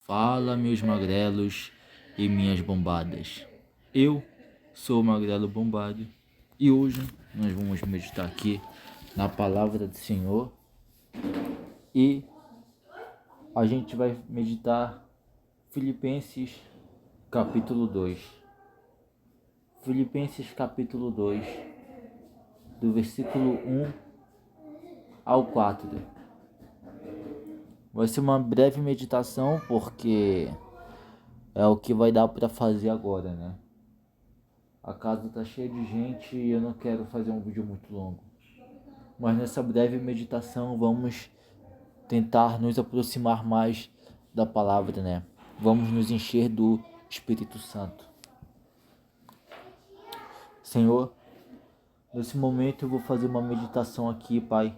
Fala, meus magrelos e minhas bombadas. Eu sou o Magrelo Bombado e hoje nós vamos meditar aqui na palavra do Senhor e a gente vai meditar Filipenses capítulo 2. Filipenses capítulo 2, do versículo 1 ao 4. Vai ser uma breve meditação porque é o que vai dar para fazer agora, né? A casa tá cheia de gente e eu não quero fazer um vídeo muito longo. Mas nessa breve meditação vamos tentar nos aproximar mais da palavra, né? Vamos nos encher do Espírito Santo. Senhor, nesse momento eu vou fazer uma meditação aqui, Pai,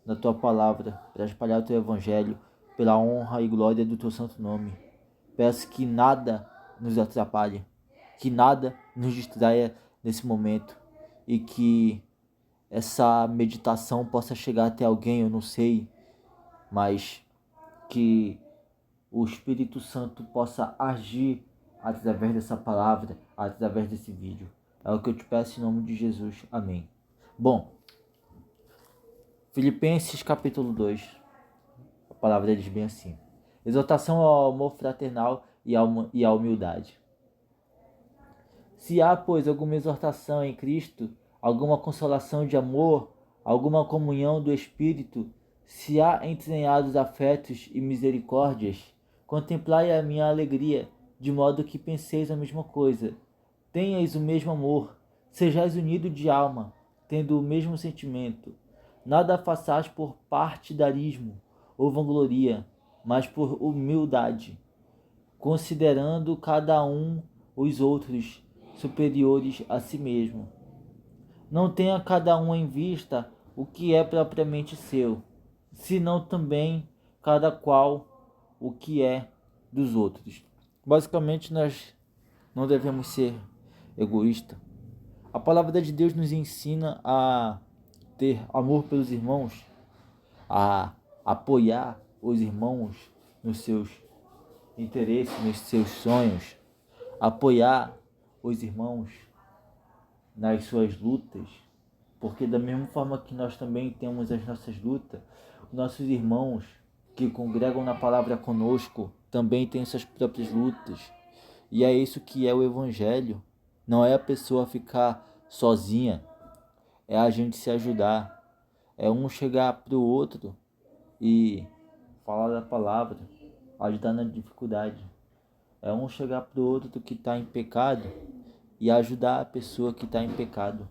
na Tua palavra, para espalhar o Teu Evangelho, pela honra e glória do Teu santo nome. Peço que nada nos atrapalhe, que nada nos distraia nesse momento e que essa meditação possa chegar até alguém, eu não sei, mas que o Espírito Santo possa agir através dessa palavra, através desse vídeo. É o que eu te peço em nome de Jesus. Amém. Bom, Filipenses capítulo 2, a palavra diz bem assim: exortação ao amor fraternal e à humildade. Se há, pois, alguma exortação em Cristo, alguma consolação de amor, alguma comunhão do Espírito, se há entranhados afetos e misericórdias, contemplai a minha alegria, de modo que penseis a mesma coisa, tenhais o mesmo amor, sejais unidos de alma, tendo o mesmo sentimento. Nada façais por partidarismo ou vangloria, mas por humildade, considerando cada um os outros superiores a si mesmo. Não tenha cada um em vista o que é propriamente seu, senão também cada qual o que é dos outros. Basicamente, nós não devemos ser egoístas. A palavra de Deus nos ensina a ter amor pelos irmãos, a apoiar os irmãos nos seus interesses, nos seus sonhos, apoiar os irmãos nas suas lutas, porque da mesma forma que nós também temos as nossas lutas, nossos irmãos que congregam na palavra conosco também têm suas próprias lutas. E é isso que é o Evangelho. Não é a pessoa ficar sozinha, é a gente se ajudar, é um chegar para o outro e falar da palavra, ajudar na dificuldade. É um chegar para o outro que está em pecado e ajudar a pessoa que está em pecado.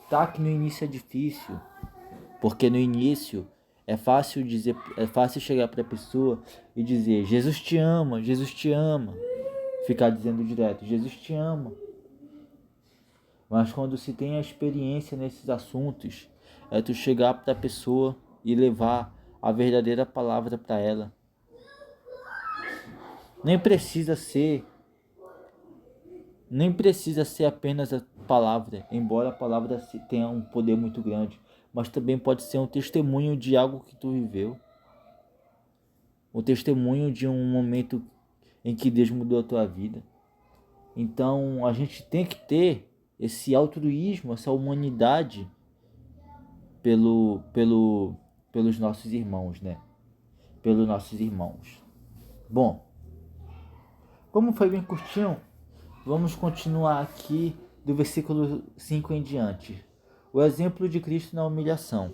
Tá que no início é difícil, porque no início é fácil chegar para a pessoa e dizer: Jesus te ama, Jesus te ama. Ficar dizendo direto: Jesus te ama. Mas quando se tem a experiência nesses assuntos, é tu chegar para a pessoa e levar a verdadeira palavra para ela. Nem precisa ser apenas a palavra, embora a palavra tenha um poder muito grande, mas também pode ser um testemunho de algo que tu viveu, um testemunho de um momento em que Deus mudou a tua vida. Então a gente tem que ter esse altruísmo, essa humanidade pelos nossos irmãos, né? Pelos nossos irmãos. Bom, como foi bem curtinho, vamos continuar aqui do versículo 5 em diante. O exemplo de Cristo na humilhação.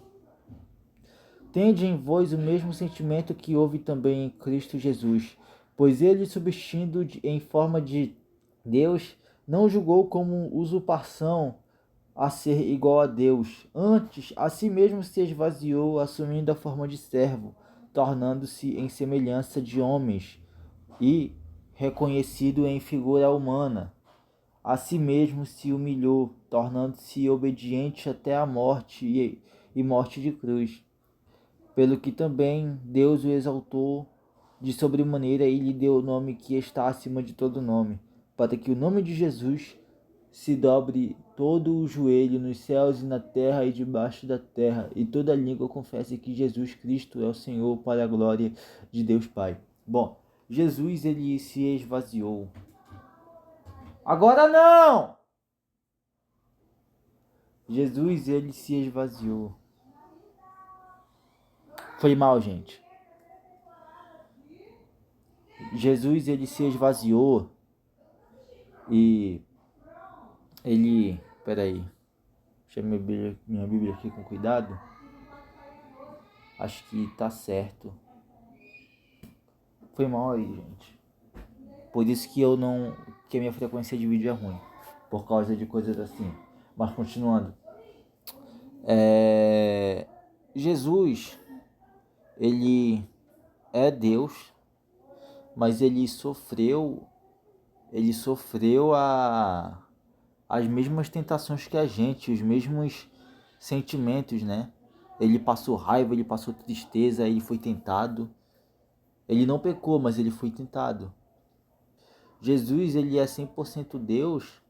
Tende em vós o mesmo sentimento que houve também em Cristo Jesus, pois ele, subsistindo em forma de Deus, não julgou como usurpação a ser igual a Deus. Antes, a si mesmo se esvaziou, assumindo a forma de servo, tornando-se em semelhança de homens e reconhecido em figura humana. A si mesmo se humilhou, tornando-se obediente até a morte e morte de cruz. Pelo que também Deus o exaltou de sobremaneira e lhe deu o nome que está acima de todo nome, para que o nome de Jesus se dobre todo o joelho nos céus e na terra e debaixo da terra, e toda língua confesse que Jesus Cristo é o Senhor, para a glória de Deus Pai. Bom, Jesus ele se esvaziou. Agora não! Jesus ele se esvaziou. Foi mal, gente. Jesus ele se esvaziou e ele... Peraí. Deixa minha Bíblia aqui com cuidado. Acho que tá certo. Foi mal aí, gente. Por isso que eu não... que a minha frequência de vídeo é ruim. Por causa de coisas assim. Mas continuando. Jesus, ele é Deus, mas ele sofreu as mesmas tentações que a gente, os mesmos sentimentos, né? Ele passou raiva, ele passou tristeza, ele foi tentado. Ele não pecou, mas ele foi tentado. Jesus, ele é 100% Deus,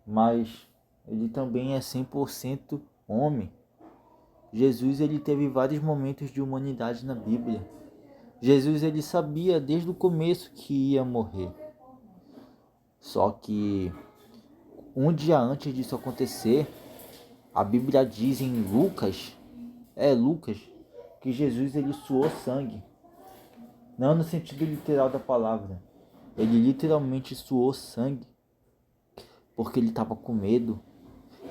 mas ele também é 100% homem. Jesus, ele teve vários momentos de humanidade na Bíblia. Jesus, ele sabia desde o começo que ia morrer. Só que um dia antes disso acontecer, a Bíblia diz em Lucas, que Jesus ele suou sangue. Não no sentido literal da palavra. Ele literalmente suou sangue. Porque ele estava com medo,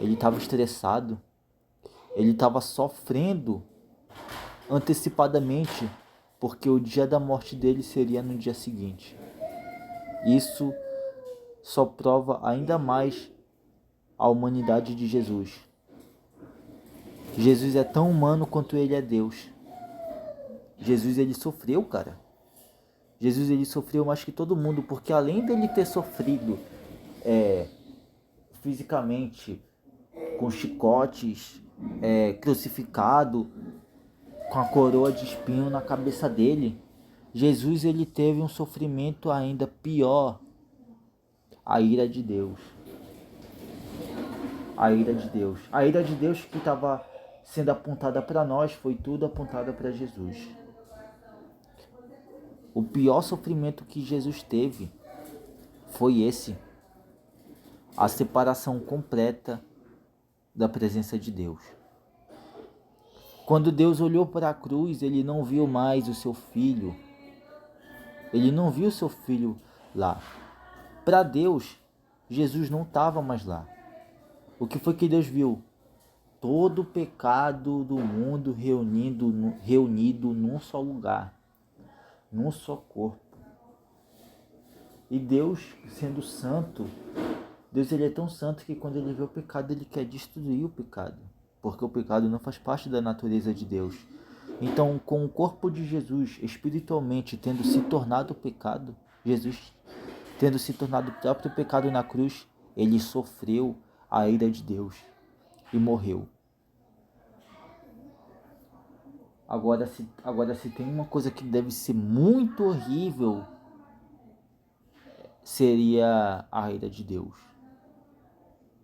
ele estava estressado, ele estava sofrendo antecipadamente, porque o dia da morte dele seria no dia seguinte. Isso só prova ainda mais a humanidade de Jesus. Jesus é tão humano quanto ele é Deus. Jesus ele sofreu, cara. Jesus ele sofreu mais que todo mundo, porque além dele ter sofrido fisicamente, com chicotes, crucificado, com a coroa de espinho na cabeça dele, Jesus ele teve um sofrimento ainda pior, a ira de Deus. A ira de Deus. A ira de Deus que estava sendo apontada para nós foi tudo apontada para Jesus. O pior sofrimento que Jesus teve foi esse. A separação completa da presença de Deus. Quando Deus olhou para a cruz, ele não viu mais o seu filho. Ele não viu o seu filho lá. Para Deus, Jesus não estava mais lá. O que foi que Deus viu? Todo o pecado do mundo reunido num só lugar, num só corpo. E Deus, sendo santo, Deus ele é tão santo que quando ele vê o pecado, ele quer destruir o pecado. Porque o pecado não faz parte da natureza de Deus. Então, com o corpo de Jesus, espiritualmente, tendo se tornado pecado, Jesus tendo se tornado o próprio pecado na cruz, ele sofreu a ira de Deus e morreu. Agora, se tem uma coisa que deve ser muito horrível, seria a ira de Deus.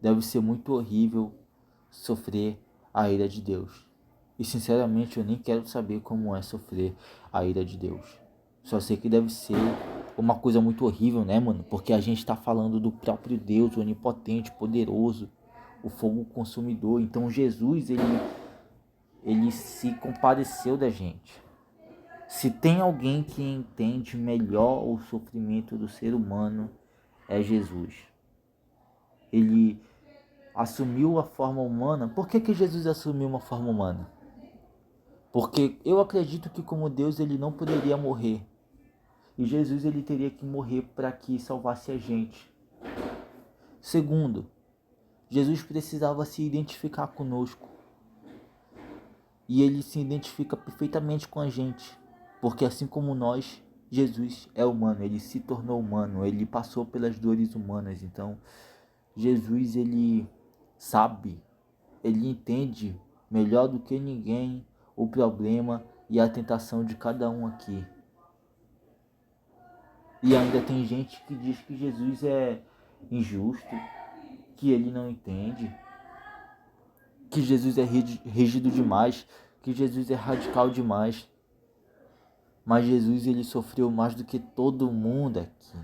Deve ser muito horrível sofrer a ira de Deus. E sinceramente eu nem quero saber como é sofrer a ira de Deus. Só sei que deve ser uma coisa muito horrível, né, mano? Porque a gente tá falando do próprio Deus, onipotente, poderoso, o fogo consumidor. Então Jesus, ele se compadeceu da gente. Se tem alguém que entende melhor o sofrimento do ser humano, é Jesus. Ele assumiu a forma humana. Por que Jesus assumiu uma forma humana? Porque eu acredito que como Deus ele não poderia morrer. E Jesus ele teria que morrer para que salvasse a gente. Segundo, Jesus precisava se identificar conosco. E ele se identifica perfeitamente com a gente. Porque assim como nós, Jesus é humano, ele se tornou humano, ele passou pelas dores humanas. Então, Jesus ele sabe, ele entende melhor do que ninguém o problema e a tentação de cada um aqui. E ainda tem gente que diz que Jesus é injusto, que ele não entende, que Jesus é rígido demais, que Jesus é radical demais. Mas Jesus, ele sofreu mais do que todo mundo aqui.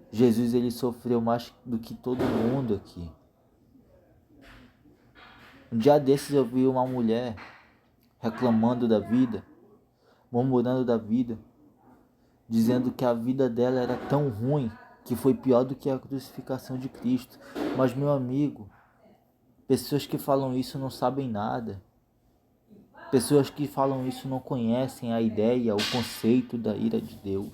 Jesus, ele sofreu mais do que todo mundo aqui. Um dia desses eu vi uma mulher reclamando da vida, murmurando da vida, dizendo que a vida dela era tão ruim que foi pior do que a crucificação de Cristo. Mas, meu amigo, pessoas que falam isso não sabem nada. Pessoas que falam isso não conhecem a ideia, o conceito da ira de Deus.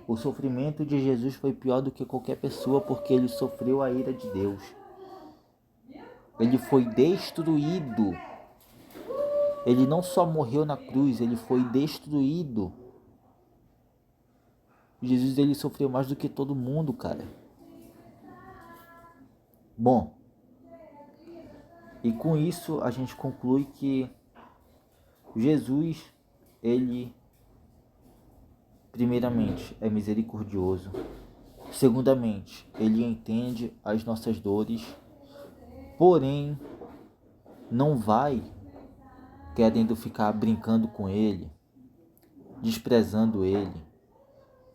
O sofrimento de Jesus foi pior do que qualquer pessoa porque ele sofreu a ira de Deus. Ele foi destruído. Ele não só morreu na cruz, ele foi destruído. Jesus, ele sofreu mais do que todo mundo, cara. Bom, e com isso a gente conclui que Jesus, ele, primeiramente, é misericordioso. Segundamente, ele entende as nossas dores, porém, não vai querendo ficar brincando com ele, desprezando ele,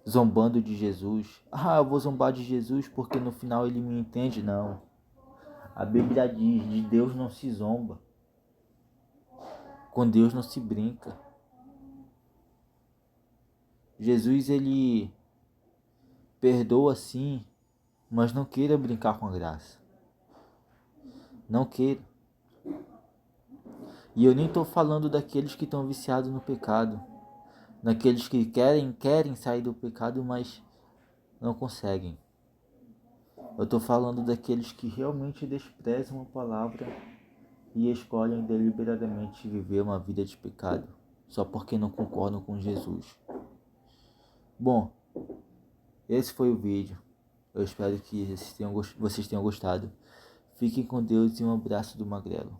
zombando de Jesus. Ah, eu vou zombar de Jesus porque no final ele me entende. Não. A Bíblia diz, de Deus não se zomba. Com Deus não se brinca. Jesus, ele perdoa sim, mas não queira brincar com a graça. Não queira. E eu nem estou falando daqueles que estão viciados no pecado. Daqueles que querem sair do pecado, mas não conseguem. Eu estou falando daqueles que realmente desprezam a palavra e escolhem deliberadamente viver uma vida de pecado, só porque não concordam com Jesus. Bom, esse foi o vídeo. Eu espero que vocês tenham gostado. Fiquem com Deus e um abraço do Magrelo.